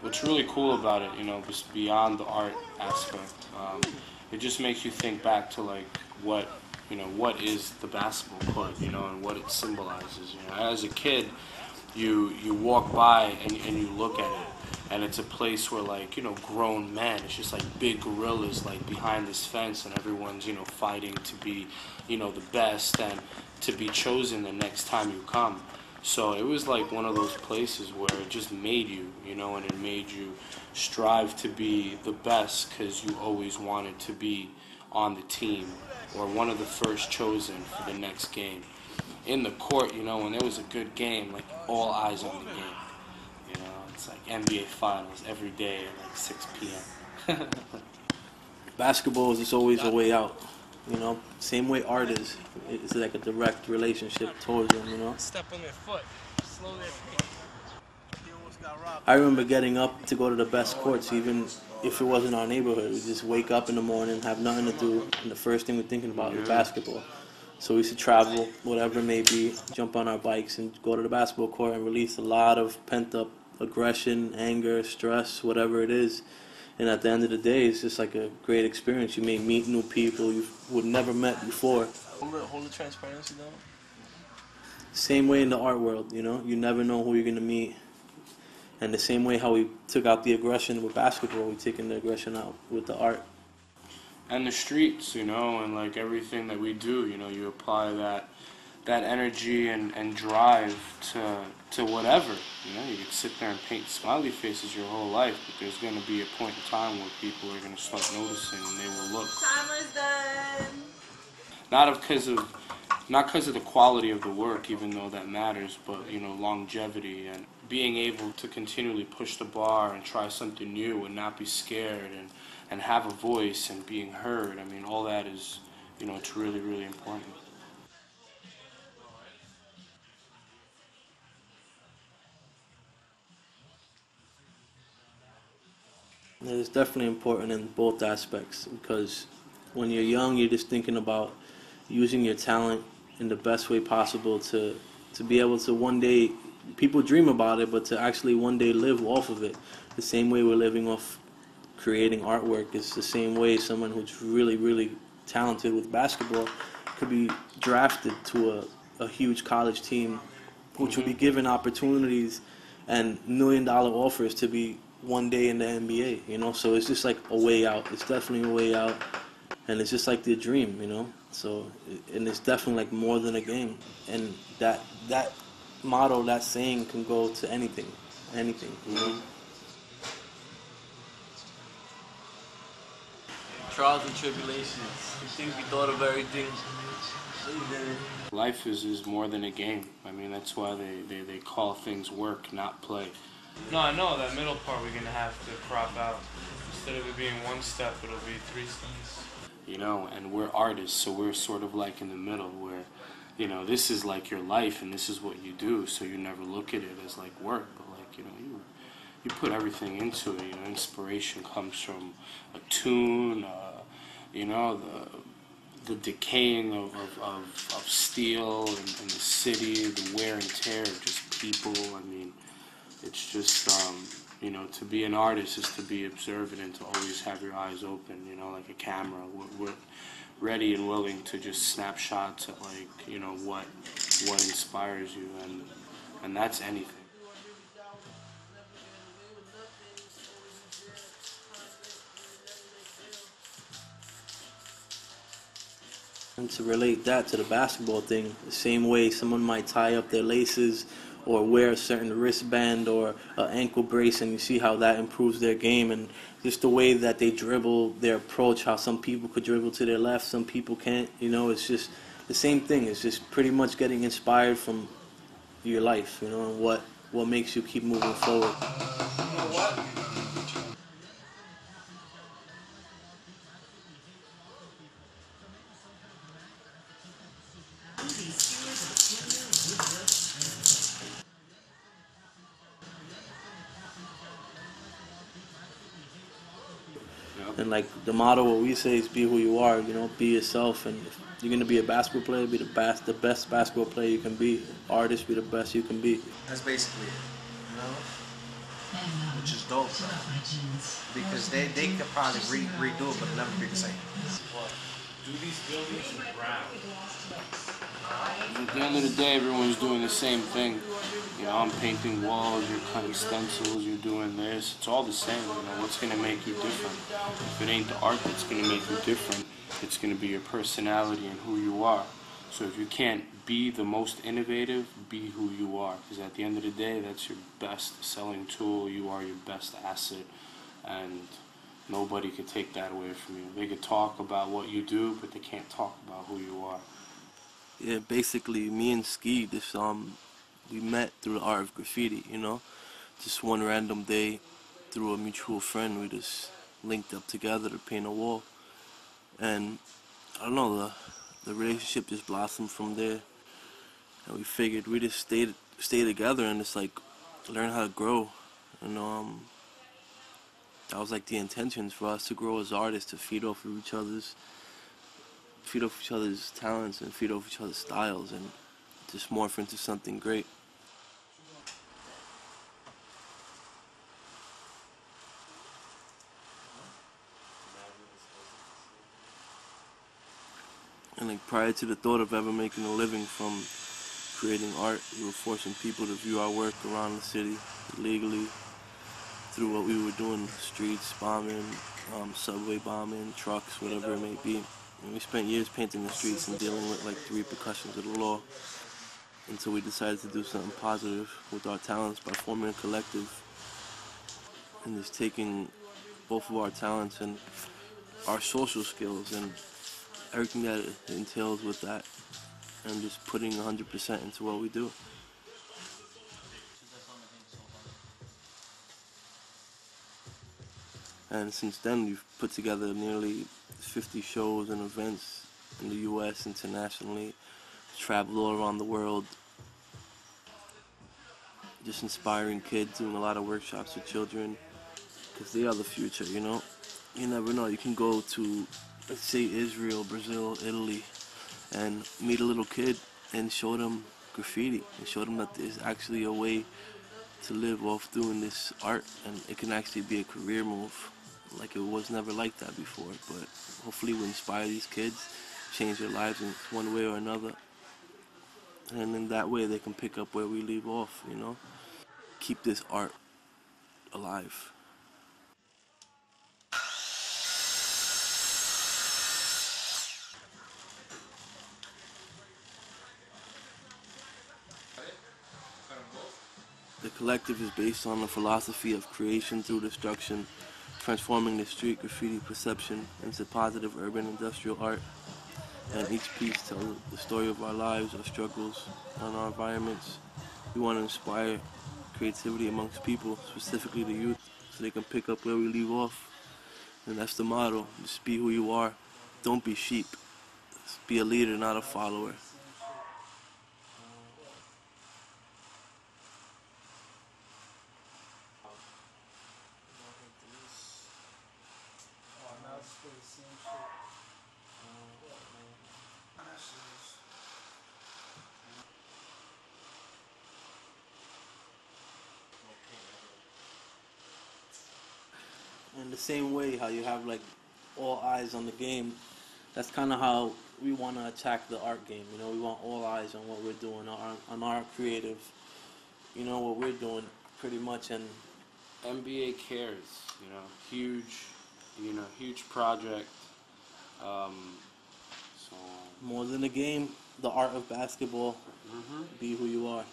what's really cool about it, just beyond the art aspect, it just makes you think back to like what is the basketball court, and what it symbolizes. As a kid, you walk by and you look at it, and it's a place where like grown men, it's just like big gorillas like behind this fence, and everyone's fighting to be the best and to be chosen the next time you come. So it was like one of those places where it just made you, and it made you strive to be the best because you always wanted to be on the team or one of the first chosen for the next game. In the court, when there was a good game, like all eyes on the game. It's like NBA Finals every day at like 6 p.m. Basketball is just always a way out. Same way art is. It's like a direct relationship towards them. Step on their foot, slow their pace. I remember getting up to go to the best courts, even if it wasn't our neighborhood. We just wake up in the morning, have nothing to do, and the first thing we're thinking about is basketball. So we used to travel, whatever it may be, jump on our bikes and go to the basketball court and release a lot of pent-up aggression, anger, stress, whatever it is. And at the end of the day, it's just like a great experience. You may meet new people you would never met before. Hold the transparency though. Same way in the art world, you never know who you're going to meet. And the same way how we took out the aggression with basketball, we're taking the aggression out with the art. And the streets, and like everything that we do, you apply that energy and drive to whatever. You could sit there and paint smiley faces your whole life, but there's going to be a point in time where people are going to start noticing and they will look. Timer's done. Not because of the quality of the work, even though that matters, but longevity and being able to continually push the bar and try something new and not be scared and have a voice and being heard. I mean, all that is, it's really, really important. It's definitely important in both aspects, because when you're young, you're just thinking about using your talent in the best way possible to be able to one day, people dream about it, but to actually one day live off of it. The same way we're living off creating artwork is the same way someone who's really, really talented with basketball could be drafted to a huge college team, which will be given opportunities and $1 million offers to be one day in the NBA, So it's just like a way out. It's definitely a way out, and it's just like the dream, So, and it's definitely like more than a game, and that motto, that saying, can go to anything. Trials and tribulations. You think we thought of everything? Life is more than a game. I mean, that's why they call things work, not play. No, I know that middle part we're gonna have to crop out. Instead of it being one step, it'll be 3 steps. And we're artists, so we're sort of like in the middle where, this is like your life and this is what you do, so you never look at it as like work, but like, you put everything into it. Inspiration comes from a tune, the decaying of steel in the city, the wear and tear of just people. I mean, it's just, to be an artist is to be observant and to always have your eyes open, like a camera. We're ready and willing to just snap shots at, like, what inspires you, and that's anything. And to relate that to the basketball thing, the same way someone might tie up their laces or wear a certain wristband or an ankle brace, and you see how that improves their game, and just the way that they dribble, their approach, how some people could dribble to their left, some people can't, it's just the same thing. It's just pretty much getting inspired from your life, and what makes you keep moving forward. And like the motto, what we say is be who you are, be yourself. And if you're going to be a basketball player, be the best basketball player you can be. Artist, be the best you can be. That's basically it, which is dope, because they could probably redo it, but it'll never be the same. What? Do these buildings in brown? At the end of the day, everyone's doing the same thing. You know, I'm painting walls, you're cutting stencils, you're doing this. It's all the same. You know, what's gonna make you different? If it ain't the art that's gonna make you different, it's gonna be your personality and who you are. So if you can't be the most innovative, be who you are. Because at the end of the day, that's your best selling tool. You are your best asset, and nobody could take that away from you. They could talk about what you do, but they can't talk about who you are. Yeah, basically, me and Ski, we met through the art of graffiti, Just one random day, through a mutual friend, we just linked up together to paint a wall. And, I don't know, the relationship just blossomed from there. And we figured we just stay together and just, like, learn how to grow. That was, like, the intentions for us to grow as artists, to feed off each other's talents and feed off each other's styles and just morph into something great. And like prior to the thought of ever making a living from creating art, we were forcing people to view our work around the city illegally through what we were doing, streets, bombing, subway bombing, trucks, whatever it may be. And we spent years painting the streets and dealing with like the repercussions of the law until we decided to do something positive with our talents by forming a collective and just taking both of our talents and our social skills and everything that it entails with that and just putting 100% into what we do. And since then, we've put together nearly 50 shows and events in the US, internationally, traveled all around the world, just inspiring kids, doing a lot of workshops with children, because they are the future, You never know. You can go to, let's say, Israel, Brazil, Italy, and meet a little kid and show them graffiti and show them that there's actually a way to live off doing this art, and it can actually be a career move. Like it was never like that before, but hopefully we inspire these kids, change their lives in one way or another, and in that way they can pick up where we leave off, Keep this art alive. The collective is based on the philosophy of creation through destruction, transforming the street graffiti perception into positive urban industrial art. And each piece tells the story of our lives, our struggles, and our environments. We want to inspire creativity amongst people, specifically the youth, so they can pick up where we leave off. And that's the motto. Just be who you are. Don't be sheep. Just be a leader, not a follower. In the same way how you have like all eyes on the game, that's kind of how we want to attack the art game. We want all eyes on what we're doing, on our creative, what we're doing pretty much. And NBA cares, huge, huge project. So more than the game, the art of basketball. Be who you are.